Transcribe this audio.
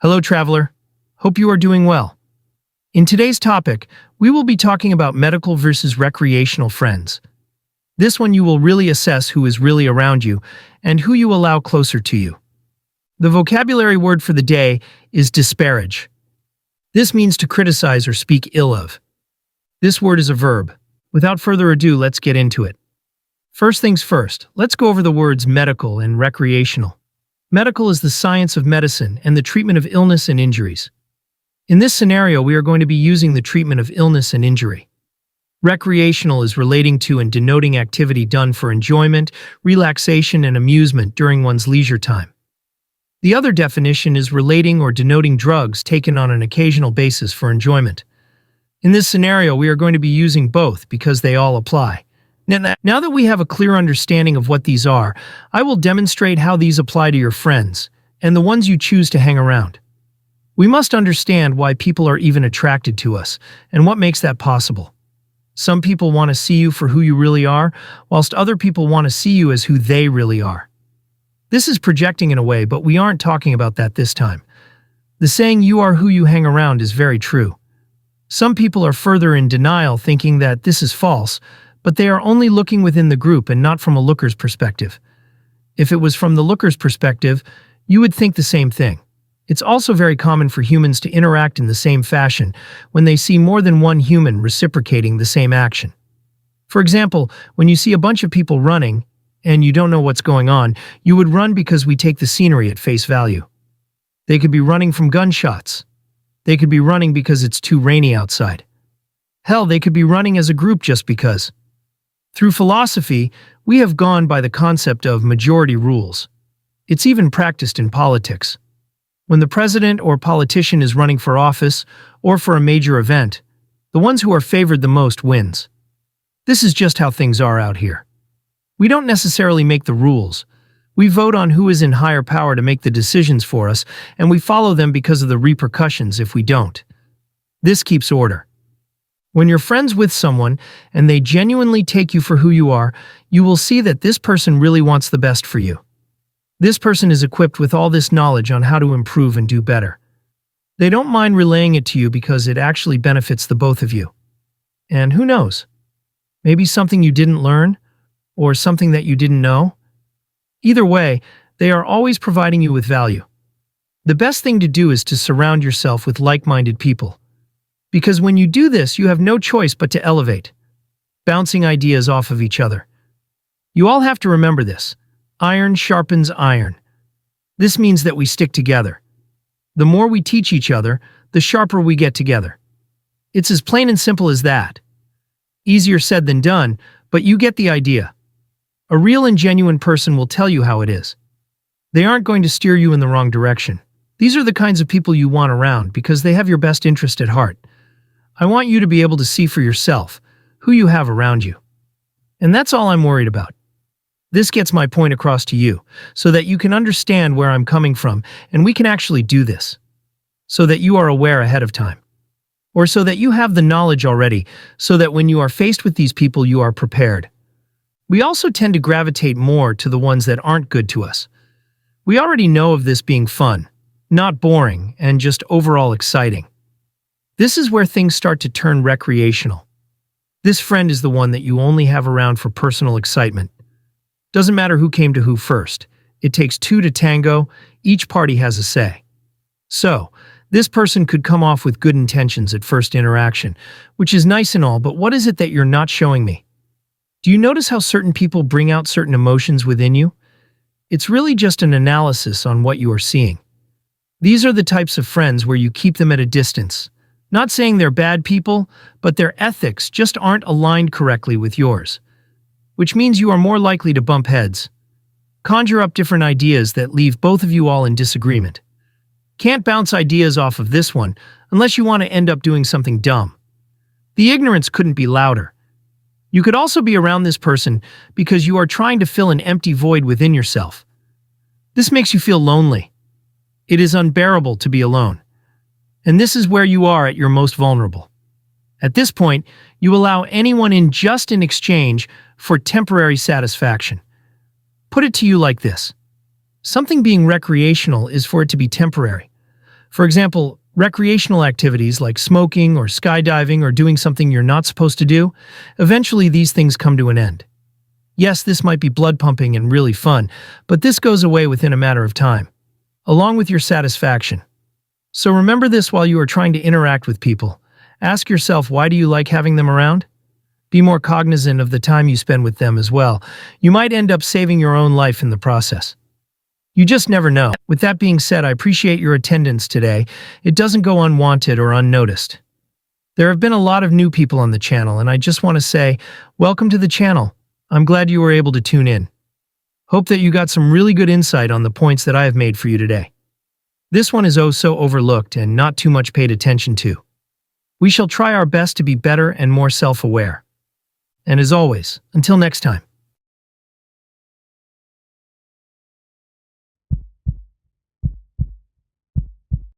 Hello, traveler. Hope you are doing well. In today's topic, we will be talking about medical versus recreational friends. This one you will really assess who is really around you and who you allow closer to you. The vocabulary word for the day is disparage. This means to criticize or speak ill of. This word is a verb. Without further ado, let's get into it. First things first, let's go over the words medical and recreational. Medical is the science of medicine and the treatment of illness and injuries. In this scenario, we are going to be using the treatment of illness and injury. Recreational is relating to and denoting activity done for enjoyment, relaxation, and amusement during one's leisure time. The other definition is relating or denoting drugs taken on an occasional basis for enjoyment. In this scenario, we are going to be using both because they all apply. Now that we have a clear understanding of what these are, I will demonstrate how these apply to your friends and the ones you choose to hang around. We must understand why people are even attracted to us and what makes that possible. Some people want to see you for who you really are, whilst other people want to see you as who they really are. This is projecting in a way, but we aren't talking about that this time. The saying "you are who you hang around" is very true. Some people are further in denial, thinking that this is false, but they are only looking within the group and not from a looker's perspective. If it was from the looker's perspective, you would think the same thing. It's also very common for humans to interact in the same fashion when they see more than one human reciprocating the same action. For example, when you see a bunch of people running and you don't know what's going on, you would run because we take the scenery at face value. They could be running from gunshots. They could be running because it's too rainy outside. Hell, they could be running as a group just because. Through philosophy, we have gone by the concept of majority rules. It's even practiced in politics. When the president or politician is running for office or for a major event, the ones who are favored the most wins. This is just how things are out here. We don't necessarily make the rules. We vote on who is in higher power to make the decisions for us, and we follow them because of the repercussions if we don't. This keeps order. When you're friends with someone and they genuinely take you for who you are, you will see that this person really wants the best for you. This person is equipped with all this knowledge on how to improve and do better. They don't mind relaying it to you because it actually benefits the both of you. And who knows? Maybe something you didn't learn, or something that you didn't know. Either way, they are always providing you with value. The best thing to do is to surround yourself with like-minded people. Because when you do this, you have no choice but to elevate, bouncing ideas off of each other. You all have to remember this. Iron sharpens iron. This means that we stick together. The more we teach each other, the sharper we get together. It's as plain and simple as that. Easier said than done, but you get the idea. A real and genuine person will tell you how it is. They aren't going to steer you in the wrong direction. These are the kinds of people you want around because they have your best interest at heart. I want you to be able to see for yourself who you have around you. And that's all I'm worried about. This gets my point across to you, so that you can understand where I'm coming from, and we can actually do this. So that you are aware ahead of time. Or so that you have the knowledge already, so that when you are faced with these people, you are prepared. We also tend to gravitate more to the ones that aren't good to us. We already know of this being fun, not boring, and just overall exciting. This is where things start to turn recreational. This friend is the one that you only have around for personal excitement. Doesn't matter who came to who first. It takes two to tango. Each party has a say. So, this person could come off with good intentions at first interaction, which is nice and all, but what is it that you're not showing me? Do you notice how certain people bring out certain emotions within you? It's really just an analysis on what you are seeing. These are the types of friends where you keep them at a distance. Not saying they're bad people, but their ethics just aren't aligned correctly with yours. Which means you are more likely to bump heads. Conjure up different ideas that leave both of you all in disagreement. Can't bounce ideas off of this one unless you want to end up doing something dumb. The ignorance couldn't be louder. You could also be around this person because you are trying to fill an empty void within yourself. This makes you feel lonely. It is unbearable to be alone. And this is where you are at your most vulnerable. At this point, you allow anyone in just in exchange for temporary satisfaction. Put it to you like this. Something being recreational is for it to be temporary. For example, recreational activities like smoking or skydiving or doing something you're not supposed to do, eventually these things come to an end. Yes, this might be blood pumping and really fun, but this goes away within a matter of time, along with your satisfaction. So remember this while you are trying to interact with people. Ask yourself, why do you like having them around? Be more cognizant of the time you spend with them as well. You might end up saving your own life in the process. You just never know. With that being said, I appreciate your attendance today. It doesn't go unwanted or unnoticed. There have been a lot of new people on the channel, and I just want to say, welcome to the channel. I'm glad you were able to tune in. Hope that you got some really good insight on the points that I have made for you today. This one is oh so overlooked and not too much paid attention to. We shall try our best to be better and more self-aware. And as always, until next time.